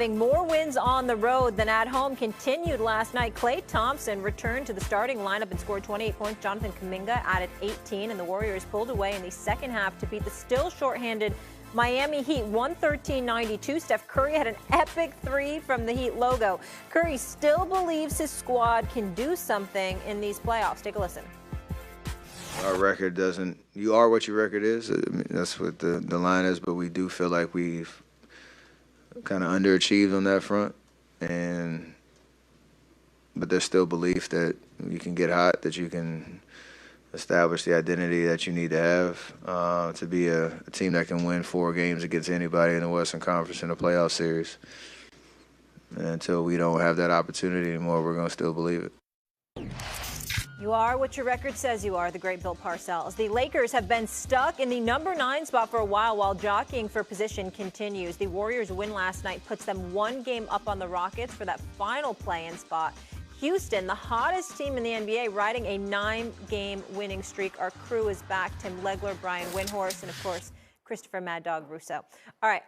Having more wins on the road than at home continued last night. Klay Thompson returned to the starting lineup and scored 28 points. Jonathan Kuminga added 18, and the Warriors pulled away in the second half to beat the still shorthanded Miami Heat 113-92. Steph Curry had an epic three from the Heat logo. Curry still believes his squad can do something in these playoffs. Take a listen. Our record doesn't – you are what your record is. I mean, that's what the line is, but we do feel like we've kind of underachieved on that front. But there's still belief that you can get hot, that you can establish the identity that you need to have to be a team that can win 4 games against anybody in the Western Conference in a playoff series. And until we don't have that opportunity anymore, we're going to still believe it. You are what your record says you are, the great Bill Parcells. The Lakers have been stuck in the number 9 spot for a while jockeying for position continues. The Warriors' win last night puts them 1 game up on the Rockets for that final play-in spot. Houston, the hottest team in the NBA, riding a 9-game winning streak. Our crew is back. Tim Legler, Brian Windhorst, and, of course, Christopher Mad Dog Russo. All right,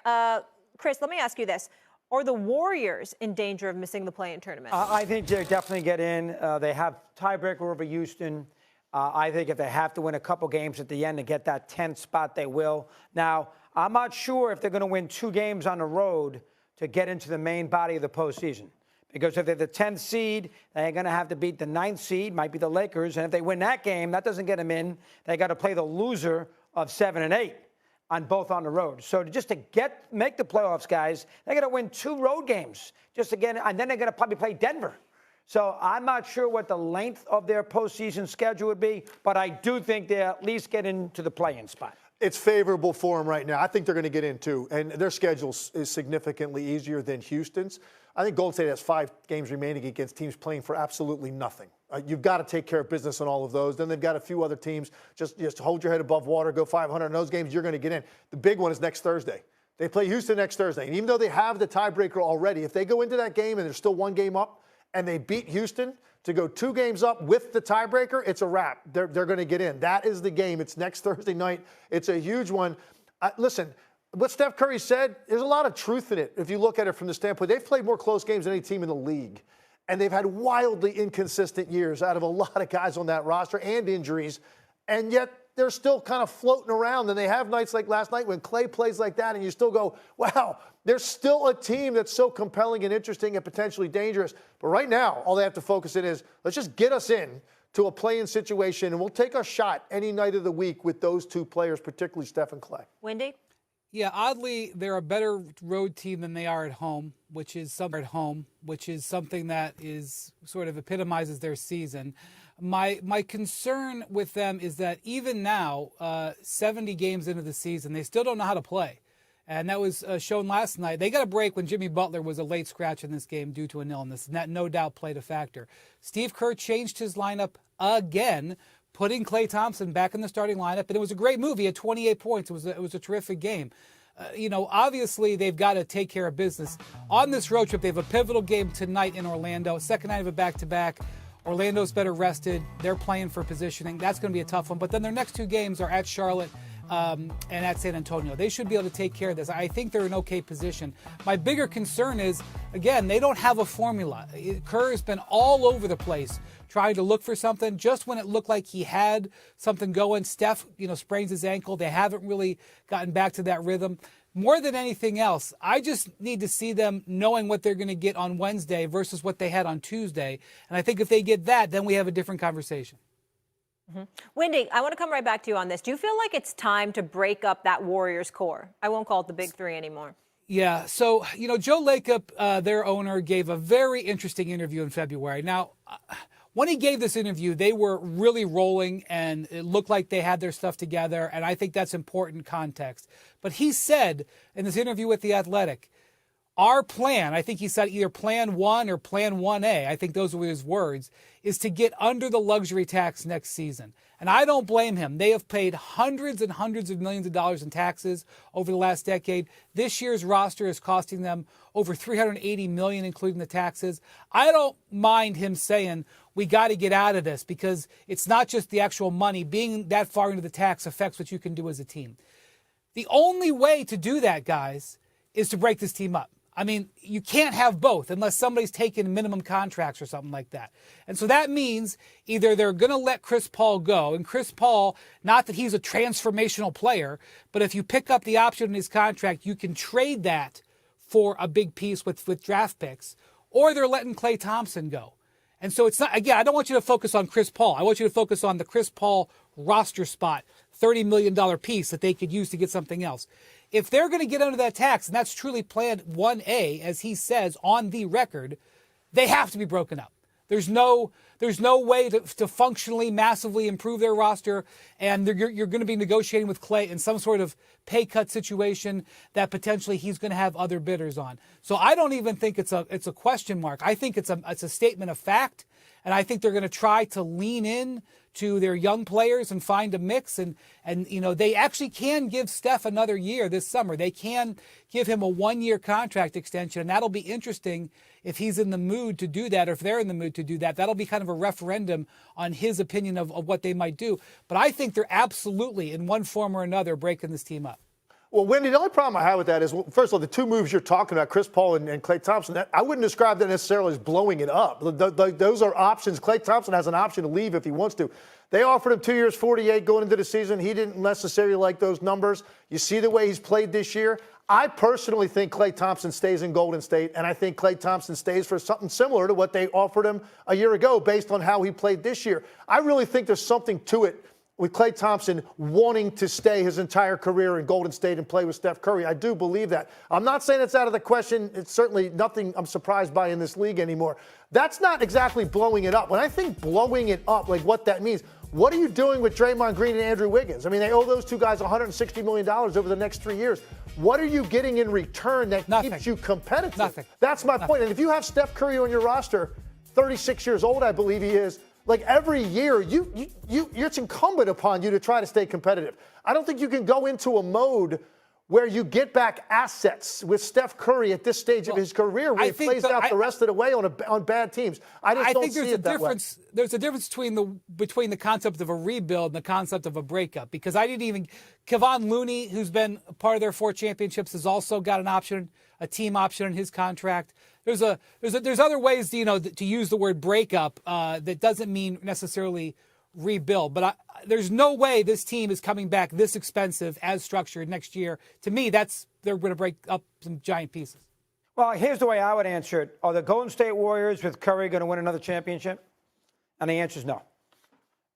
Chris, let me ask you this. Are the Warriors in danger of missing the play-in tournament? I think they definitely get in. They have tiebreaker over Houston. I think if they have to win a couple games at the end to get that 10th spot, they will. Now, I'm not sure if they're going to win 2 games on the road to get into the main body of the postseason. Because if they're the 10th seed, they're going to have to beat the 9th seed, might be the Lakers. And if they win that game, that doesn't get them in. They got to play the loser of 7 and 8. On both on the road. So just to make the playoffs, guys, they're going to win 2 road games just again, and then they're going to probably play Denver. So I'm not sure what the length of their postseason schedule would be, but I do think they at least get into the play-in spot. It's favorable for them right now. I think they're going to get in, too. And their schedule is significantly easier than Houston's. I think Golden State has 5 games remaining against teams playing for absolutely nothing. You've got to take care of business on all of those. Then they've got a few other teams. Just hold your head above water, go 500 in those games. You're going to get in. The big one is next Thursday. They play Houston next Thursday. And even though they have the tiebreaker already, if they go into that game and they're still 1 game up and they beat Houston to go 2 games up with the tiebreaker, it's a wrap. They're going to get in. That is the game. It's next Thursday night. It's a huge one. Listen, what Steph Curry said, there's a lot of truth in it if you look at it from the standpoint. They've played more close games than any team in the league. And they've had wildly inconsistent years out of a lot of guys on that roster and injuries. And yet they're still kind of floating around. And they have nights like last night when Klay plays like that and you still go, wow, there's still a team that's so compelling and interesting and potentially dangerous. But right now, all they have to focus in is let's just get us in to a play-in situation, and we'll take a shot any night of the week with those 2 players, particularly Steph and Klay. Wendy? Yeah, oddly, they're a better road team than they are at home, which is something that is sort of epitomizes their season. My concern with them is that even now, 70 games into the season, they still don't know how to play. And that was shown last night. They got a break when Jimmy Butler was a late scratch in this game due to an illness, and that no doubt played a factor. Steve Kerr changed his lineup again, putting Klay Thompson back in the starting lineup, and it was a great move. He had 28 points. It was a terrific game. Obviously they've got to take care of business. On this road trip, they have a pivotal game tonight in Orlando, second night of a back-to-back. Orlando's better rested. They're playing for positioning. That's going to be a tough one. But then their next 2 games are at Charlotte and at San Antonio. They should be able to take care of this. I think they're in okay position. My bigger concern is, again, they don't have a formula. Kerr has been all over the place trying to look for something. Just when it looked like he had something going, Steph, sprains his ankle. They haven't really gotten back to that rhythm. More than anything else, I just need to see them knowing what they're going to get on Wednesday versus what they had on Tuesday. And I think if they get that, then we have a different conversation. Mm-hmm. Wendy, I want to come right back to you on this. Do you feel like it's time to break up that Warriors core? I won't call it the Big 3 anymore. Yeah. So, Joe Lacob, their owner, gave a very interesting interview in February. Now, when he gave this interview, they were really rolling and it looked like they had their stuff together. And I think that's important context. But he said in this interview with The Athletic, our plan, I think he said either plan 1 or plan 1A, I think those were his words, is to get under the luxury tax next season. And I don't blame him. They have paid hundreds and hundreds of millions of dollars in taxes over the last decade. This year's roster is costing them over $380 million, including the taxes. I don't mind him saying we got to get out of this because it's not just the actual money. Being that far into the tax affects what you can do as a team. The only way to do that, guys, is to break this team up. I mean, you can't have both unless somebody's taking minimum contracts or something like that. And so that means either they're going to let Chris Paul go, and Chris Paul, not that he's a transformational player, but if you pick up the option in his contract, you can trade that for a big piece with draft picks, or they're letting Klay Thompson go. And so it's not, again, I don't want you to focus on Chris Paul. I want you to focus on the Chris Paul roster spot, $30 million piece that they could use to get something else. If they're going to get under that tax, and that's truly plan 1A, as he says on the record, they have to be broken up. There's no way to functionally, massively improve their roster, and you're going to be negotiating with Klay in some sort of pay cut situation that potentially he's going to have other bidders on. So I don't even think it's a question mark. I think it's a statement of fact, and I think they're going to try to lean in to their young players and find a mix. And you know, they actually can give Steph another year this summer. They can give him a 1-year contract extension, and that'll be interesting if he's in the mood to do that, or if they're in the mood to do that. That'll be kind of a referendum on his opinion of what they might do. But I think they're absolutely, in one form or another, breaking this team up. Well, Wendy, the only problem I have with that is, well, first of all, the two moves you're talking about, Chris Paul and Klay Thompson, I wouldn't describe that necessarily as blowing it up. Those are options. Klay Thompson has an option to leave if he wants to. They offered him 2 years, 48 going into the season. He didn't necessarily like those numbers. You see the way he's played this year. I personally think Klay Thompson stays in Golden State, and I think Klay Thompson stays for something similar to what they offered him a year ago based on how he played this year. I really think there's something to it with Klay Thompson wanting to stay his entire career in Golden State and play with Steph Curry. I do believe that. I'm not saying it's out of the question. It's certainly nothing I'm surprised by in this league anymore. That's not exactly blowing it up. When I think blowing it up, like what that means, what are you doing with Draymond Green and Andrew Wiggins? I mean, they owe those two guys $160 million over the next 3 years. What are you getting in return that keeps you competitive? Nothing. That's my point. And if you have Steph Curry on your roster, 36 years old, I believe he is, like every year, it's incumbent upon you to try to stay competitive. I don't think you can go into a mode where you get back assets with Steph Curry at this stage of his career, where he plays out the rest of the way on bad teams. I think there's a difference. There's a difference between the concept of a rebuild and the concept of a breakup. Because Kevon Looney, who's been a part of their 4 championships, has also got an option, a team option in his contract. There's other ways, to use the word breakup that doesn't mean necessarily rebuild. But there's no way this team is coming back this expensive as structured next year. To me, they're going to break up some giant pieces. Well, here's the way I would answer it. Are the Golden State Warriors with Curry going to win another championship? And the answer is no.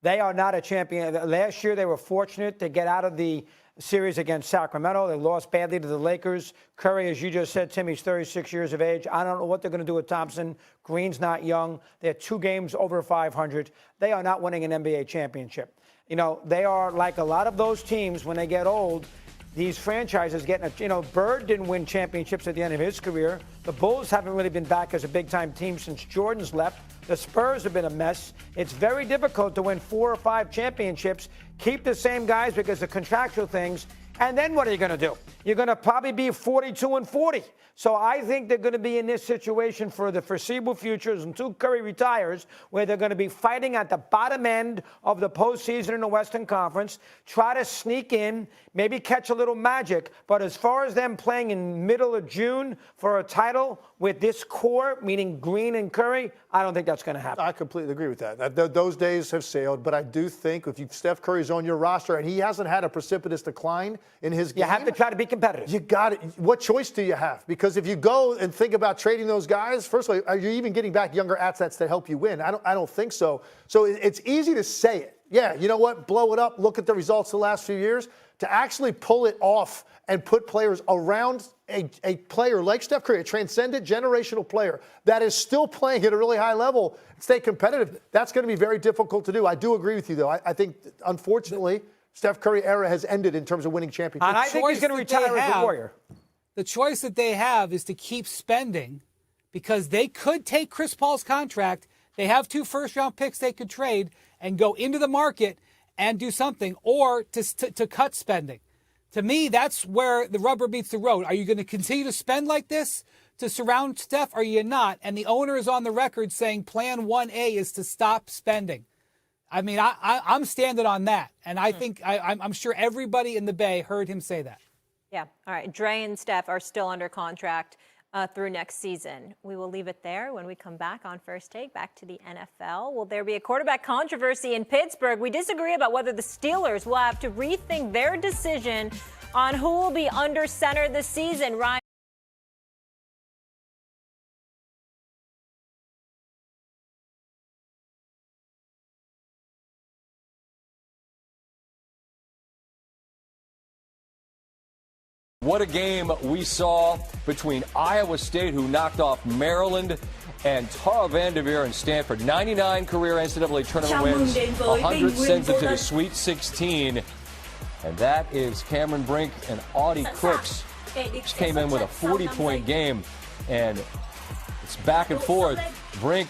They are not a champion. Last year, they were fortunate to get out of the series against Sacramento. They lost badly to the Lakers. Curry, as you just said, Tim, he's 36 years of age. I don't know what they're going to do with Thompson. Green's not young. They're 2 games over 500. They are not winning an NBA championship. They are like a lot of those teams when they get old. These franchises Bird didn't win championships at the end of his career. The Bulls haven't really been back as a big-time team since Jordan's left. The Spurs have been a mess. It's very difficult to win 4 or 5 championships, keep the same guys because of contractual things, and then what are you going to do? You're going to probably be 42-40. So I think they're going to be in this situation for the foreseeable future until Curry retires, where they're going to be fighting at the bottom end of the postseason in the Western Conference, try to sneak in, maybe catch a little magic. But as far as them playing in middle of June for a title with this core, meaning Green and Curry, I don't think that's going to happen. I completely agree with that. Those days have sailed, but I do think if Steph Curry's on your roster and he hasn't had a precipitous decline in his game, you have to try to be competitive. You got it. What choice do you have? Because if you go and think about trading those guys, first of all, are you even getting back younger assets that help you win? I don't think so. So it's easy to say it. Yeah, you know what? Blow it up. Look at the results the last few years. To actually pull it off and put players around a player like Steph Curry, a transcendent generational player that is still playing at a really high level, stay competitive, that's going to be very difficult to do. I do agree with you, though. I think, unfortunately, Steph Curry era has ended in terms of winning championships. And I think he's going to retire as a Warrior. The choice that they have is to keep spending because they could take Chris Paul's contract. They have 2 first-round picks they could trade and go into the market and do something, or to cut spending. To me, that's where the rubber meets the road. Are you going to continue to spend like this to surround Steph, or are you not? And the owner is on the record saying plan 1A is to stop spending. I mean, I'm standing on that. And I think I'm sure everybody in the Bay heard him say that. Yeah. All right. Dre and Steph are still under contract. through next season. We will leave it there. When we come back on First Take, back to the NFL. Will there be a quarterback controversy in Pittsburgh? We disagree about whether the Steelers will have to rethink their decision on who will be under center this season. Ryan. What a game we saw between Iowa State, who knocked off Maryland, and Tara Vanderveer and Stanford. 99 career NCAA tournament wins, 100 sends it to the Sweet 16. And that is Cameron Brink and Audie Crooks. Just came in with a 40-point game, and it's back and forth. Brink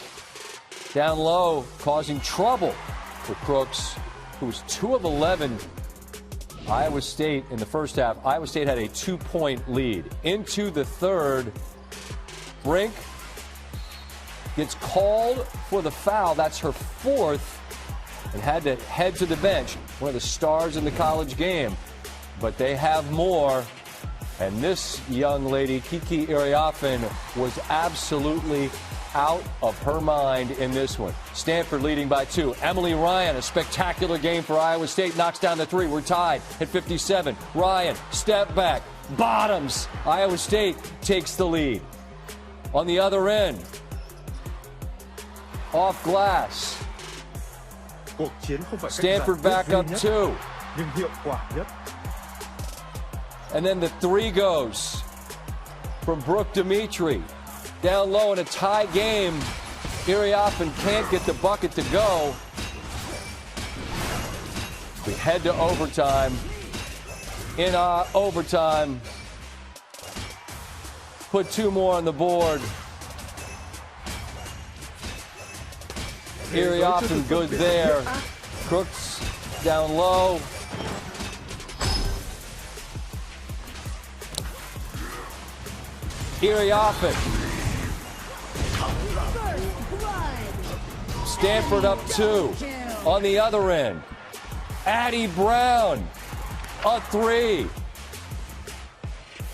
down low, causing trouble for Crooks, who was 2 of 11. Iowa State in the first half. Iowa State had a 2-point lead. Into the third, Brink gets called for the foul. That's her 4th, and had to head to the bench. One of the stars in the college game. But they have more. And this young lady, Kiki Iriafen, was absolutely out of her mind in this one. Stanford leading by 2. Emily Ryan, a spectacular game for Iowa State, knocks down the 3. We're tied at 57. Ryan, step back, bottoms. Iowa State takes the lead. On the other end, off glass. Stanford back up 2. And then the 3 goes from Brooke Dimitri. Down low in a tie game. Iriafen can't get the bucket to go. We head to overtime. In overtime, put 2 more on the board. Iriafen good there. Crooks down low. Iriafen. Stanford up 2. On the other end, Addie Brown, a 3.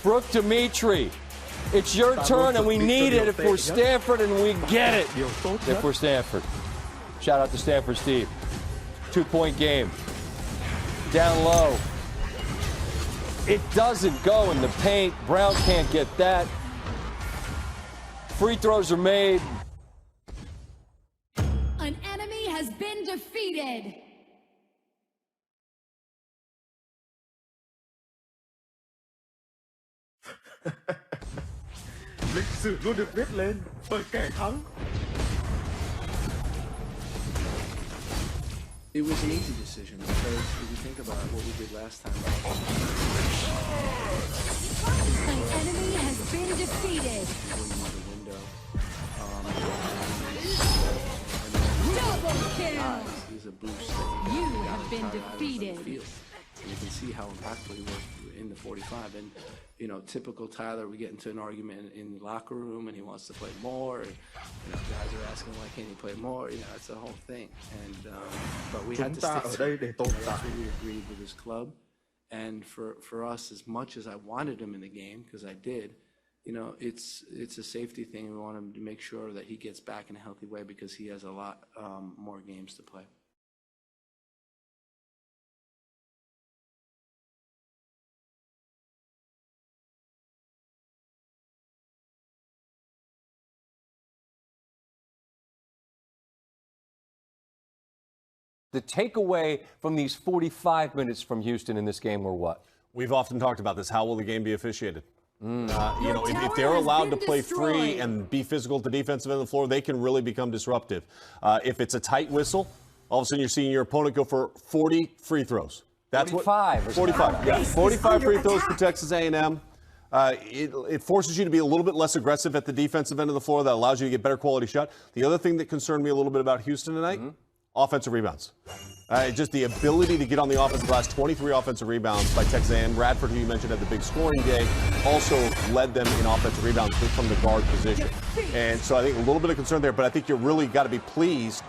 Brooke Dimitri, it's your turn, and we need it if we're Stanford, and we get it if we're Stanford. Shout out to Stanford Steve. 2-point game. Down low. It doesn't go in the paint. Brown can't get that. Free throws are made. An enemy has been defeated. Lịch sử luôn được viết lên bởi kẻ thắng. It was an easy decision because if you think about what we did last time. An enemy has been defeated. Double kill. Is a boost. You have been defeated. And you can see how impactful he was in the 45. And, you know, typical Tyler, we get into an argument in the locker room and he wants to play more. And, you know, guys are asking, why can't he play more? You know, that's the whole thing. And, but we had to stick to it. That's what we agreed with his club. And for us, as much as I wanted him in the game, because I did, you know, it's a safety thing. We want him to make sure that he gets back in a healthy way because he has a lot more games to play. The takeaway from these 45 minutes from Houston in this game were what? We've often talked about this. How will the game be officiated? You know, if they're allowed to play free and be physical at the defensive end of the floor, they can really become disruptive. If it's a tight whistle, all of a sudden you're seeing your opponent go for 40 free throws. That's 45. What 45. Yeah, 45 free throws for Texas A&M. It forces you to be a little bit less aggressive at the defensive end of the floor. That allows you to get better quality shot. The other thing that concerned me a little bit about Houston tonight, offensive rebounds. Just the ability to get on the offensive glass. 23 offensive rebounds by Texas A&M. Radford, who you mentioned had the big scoring day, also led them in offensive rebounds from the guard position. And so I think a little bit of concern there, but I think you really got to be pleased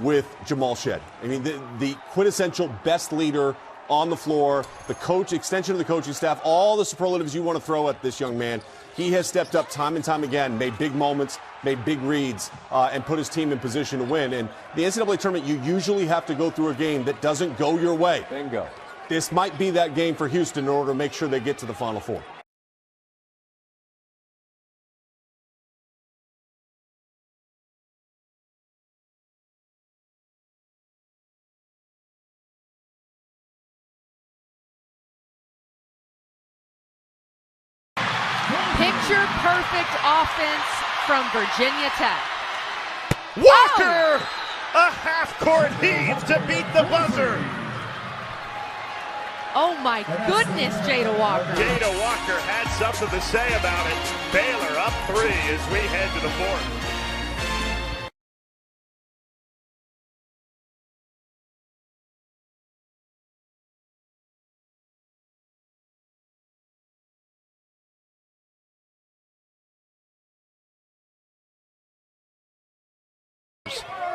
with Jamal Shead. I mean, the quintessential best leader on the floor, the coach, extension of the coaching staff, all the superlatives you want to throw at this young man. He has stepped up time and time again, made big moments, made big reads, and put his team in position to win. And the NCAA tournament, you usually have to go through a game that doesn't go your way. Bingo. This might be that game for Houston in order to make sure they get to the Final Four. Picture perfect offense from Virginia Tech. Walker! A half-court heave to beat the buzzer. Oh my goodness, Jada Walker. Jada Walker had something to say about it. Baylor up 3 as we head to the fourth.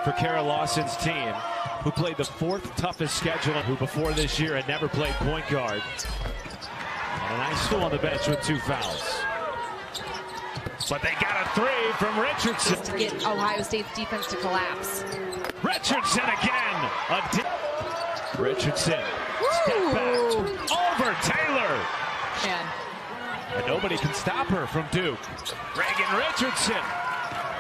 For Kara Lawson's team, who played the 4th toughest schedule, who before this year had never played point guard. And a nice still on the bench with 2 fouls. But they got a 3 from Richardson. To get Ohio State's defense to collapse. Richardson again. Richardson. Step back. Over Taylor. And nobody can stop her from Duke. Reagan Richardson.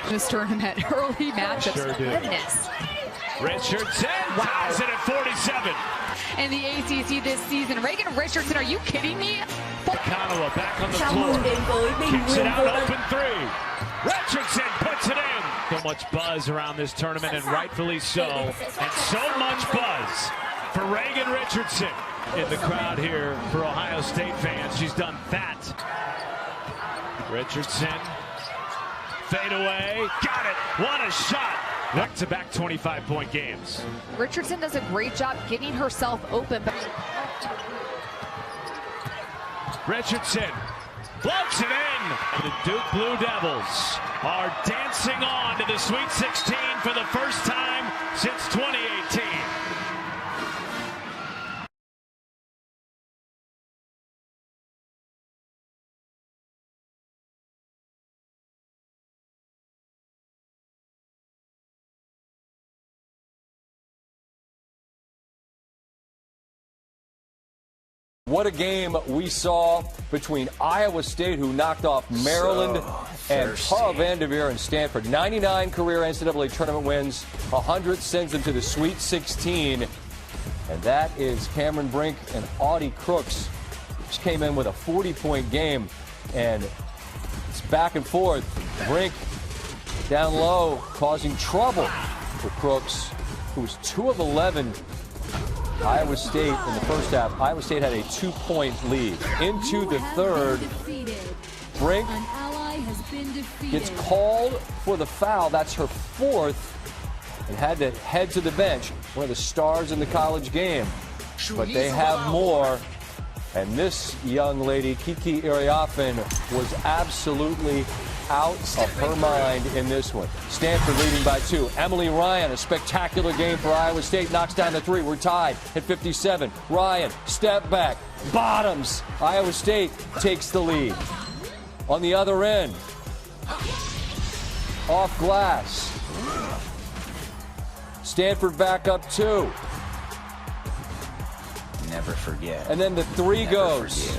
This tournament, early matchups. Sure do. Goodness. Richardson ties it at 47. In the ACC this season, Reagan Richardson, are you kidding me? Kanoa back on the floor. Kicks it out, open 3. Richardson puts it in. So much buzz around this tournament, and rightfully so. And so much buzz for Reagan Richardson. In the crowd here for Ohio State fans, she's done that. Richardson. Fade away. Got it. What a shot. Back-to-back 25-point games. Richardson does a great job getting herself open. Richardson floats it in. The Duke Blue Devils are dancing on to the Sweet 16 for the first time since 2018. What a game we saw between Iowa State, who knocked off Maryland, and Tara Vanderveer and Stanford. 99 career NCAA tournament wins, 100 sends them to the Sweet 16. And that is Cameron Brink and Audie Crooks. Just came in with a 40-point game, and it's back and forth. Brink down low, causing trouble for Crooks, who was 2 of 11. Iowa State in the first half. Iowa State had a 2-point lead. Into the third, Brink gets called for the foul. That's her 4th, and had to head to the bench. One of the stars in the college game. But they have more. And this young lady, Kiki Iriafen, was absolutely out of her mind in this one. Stanford leading by 2. Emily Ryan, a spectacular game for Iowa State, knocks down the 3. We're tied at 57. Ryan, step back, bottoms. Iowa State takes the lead. On the other end, off glass. Stanford back up 2. Never forget. And then the 3 goes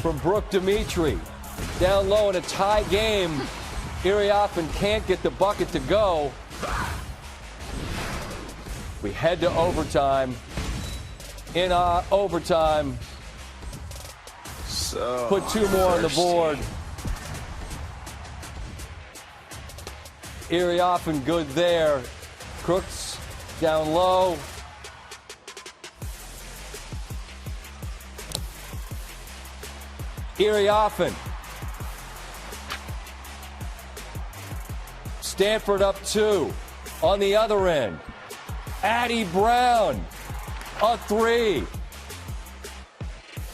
from Brooke Dimitri. Down low in a tie game. Iriafen can't get the bucket to go. We head to overtime. In overtime, put 2 more on the board. Iriafen good there. Crooks down low. Iriafen. Stanford up 2. On the other end, Addie Brown, a 3.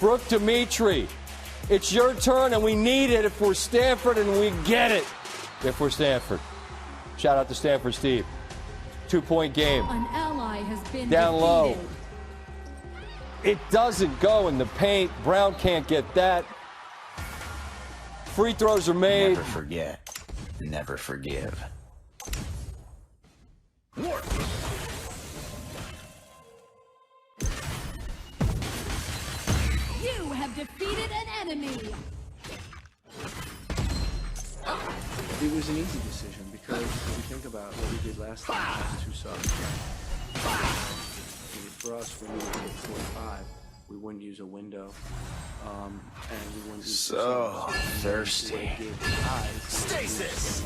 Brooke Dimitri, it's your turn, and we need it if we're Stanford, and we get it if we're Stanford. Shout out to Stanford Steve. 2-point game. An ally has been down low. It doesn't go in the paint. Brown can't get that. Free throws are made. Never forget. Never forgive. You have defeated an enemy. It was an easy decision because if you think about what we did last time, it was too soft. For us, when we would hit 45, we wouldn't use a window, and we wouldn't use so thirsty. Stasis.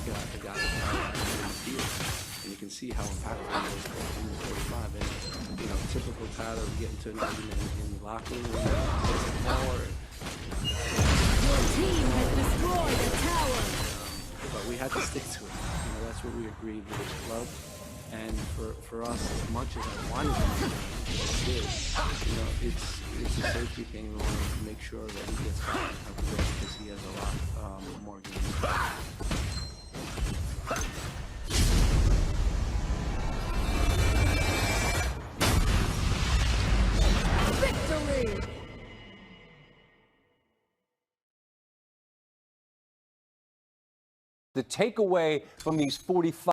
And you can see how impactful it was in the 45. And you know, typical Tyler would get into an argument in the locker room, more. Your team has destroyed a tower. But we had to stick to it. You know, that's what we agreed with the club. And for us, as much as I wanted to do, you know, it's a safety thing. We want to make sure that he gets back because he has a lot more games. Victory! The takeaway from these 45